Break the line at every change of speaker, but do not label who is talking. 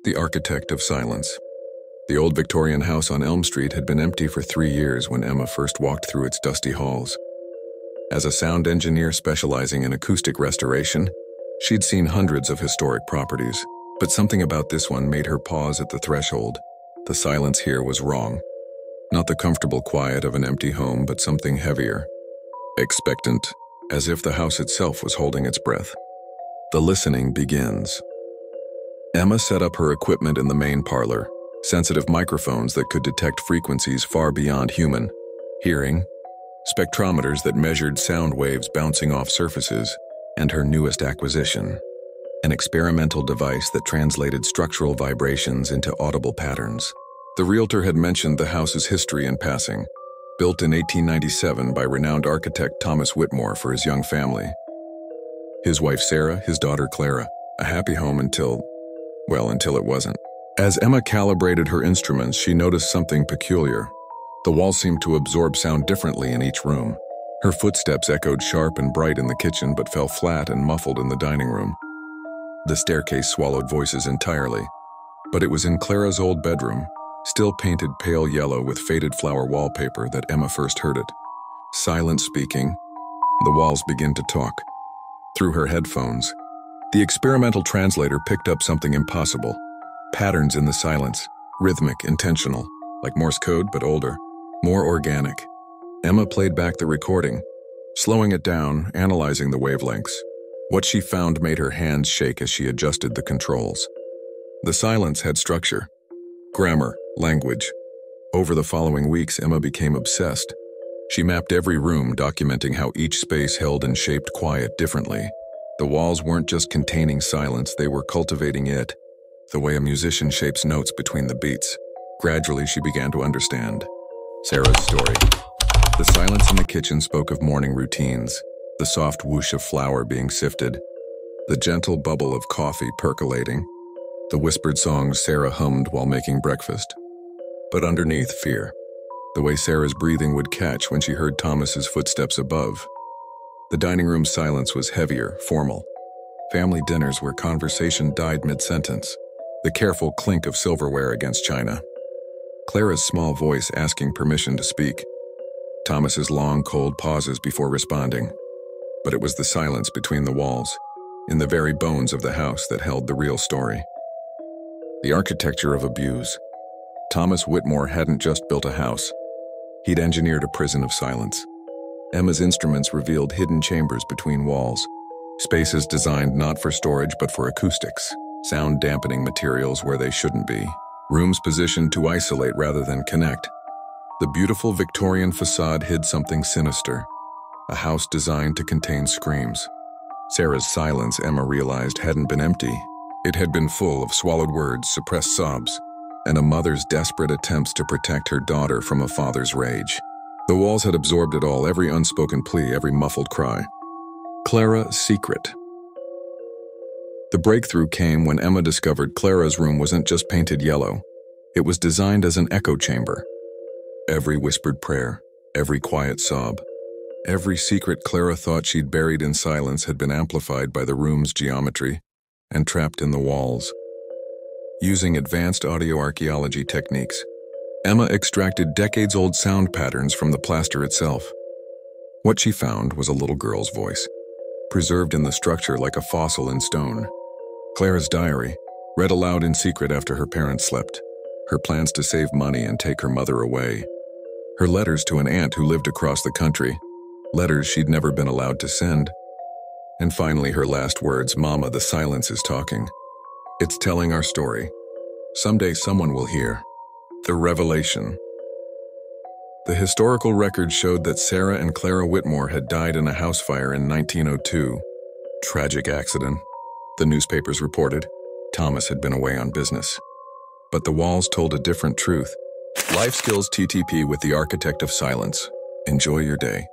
The architect of silence. The old Victorian house on Elm Street had been empty for 3 years when Emma first walked through its dusty halls. As a sound engineer specializing in acoustic restoration, she'd seen hundreds of historic properties, but something about this one made her pause at the threshold. The silence here was wrong. Not the comfortable quiet of an empty home, but something heavier, expectant, as if the house itself was holding its breath. The listening begins. Emma set up her equipment in the main parlor, sensitive microphones that could detect frequencies far beyond human hearing, spectrometers that measured sound waves bouncing off surfaces, and her newest acquisition, an experimental device that translated structural vibrations into audible patterns. The realtor had mentioned the house's history in passing, built in 1897 by renowned architect Thomas Whitmore for his young family. His wife Sarah, his daughter Clara, a happy home until it wasn't. As Emma calibrated her instruments, she noticed something peculiar. The walls seemed to absorb sound differently in each room. Her footsteps echoed sharp and bright in the kitchen but fell flat and muffled in the dining room. The staircase swallowed voices entirely, but it was in Clara's old bedroom, still painted pale yellow with faded flower wallpaper, that Emma first heard it. Silent speaking, the walls began to talk. Through her headphones, the experimental translator picked up something impossible. Patterns in the silence, rhythmic, intentional, like Morse code but older, more organic. Emma played back the recording, slowing it down, analyzing the wavelengths. What she found made her hands shake as she adjusted the controls. The silence had structure, grammar, language. Over the following weeks, Emma became obsessed. She mapped every room, documenting how each space held and shaped quiet differently. The walls weren't just containing silence, they were cultivating it, the way a musician shapes notes between the beats. Gradually, she began to understand Sarah's story. The silence in the kitchen spoke of morning routines, the soft whoosh of flour being sifted, the gentle bubble of coffee percolating, the whispered songs Sarah hummed while making breakfast. But underneath, fear, the way Sarah's breathing would catch when she heard Thomas's footsteps above. The dining room silence was heavier, formal. Family dinners where conversation died mid-sentence. The careful clink of silverware against china. Clara's small voice asking permission to speak. Thomas's long, cold pauses before responding. But it was the silence between the walls, in the very bones of the house, that held the real story. The architecture of abuse. Thomas Whitmore hadn't just built a house. He'd engineered a prison of silence. Emma's instruments revealed hidden chambers between walls, spaces designed not for storage but for acoustics, sound-dampening materials where they shouldn't be, rooms positioned to isolate rather than connect. The beautiful Victorian facade hid something sinister, a house designed to contain screams. Sarah's silence, Emma realized, hadn't been empty. It had been full of swallowed words, suppressed sobs, and a mother's desperate attempts to protect her daughter from a father's rage. The walls had absorbed it all, every unspoken plea, every muffled cry. Clara's secret. The breakthrough came when Emma discovered Clara's room wasn't just painted yellow. It was designed as an echo chamber. Every whispered prayer, every quiet sob, every secret Clara thought she'd buried in silence had been amplified by the room's geometry and trapped in the walls. Using advanced audio archaeology techniques, Emma extracted decades-old sound patterns from the plaster itself. What she found was a little girl's voice, preserved in the structure like a fossil in stone. Clara's diary, read aloud in secret after her parents slept, her plans to save money and take her mother away, her letters to an aunt who lived across the country, letters she'd never been allowed to send, and finally her last words, "Mama, the silence is talking. It's telling our story. Someday someone will hear." The revelation. The historical record showed that Sarah and Clara Whitmore had died in a house fire in 1902. Tragic accident, the newspapers reported. Thomas had been away on business. But the walls told a different truth. Life Skills TTP with the Architect of Silence. Enjoy your day.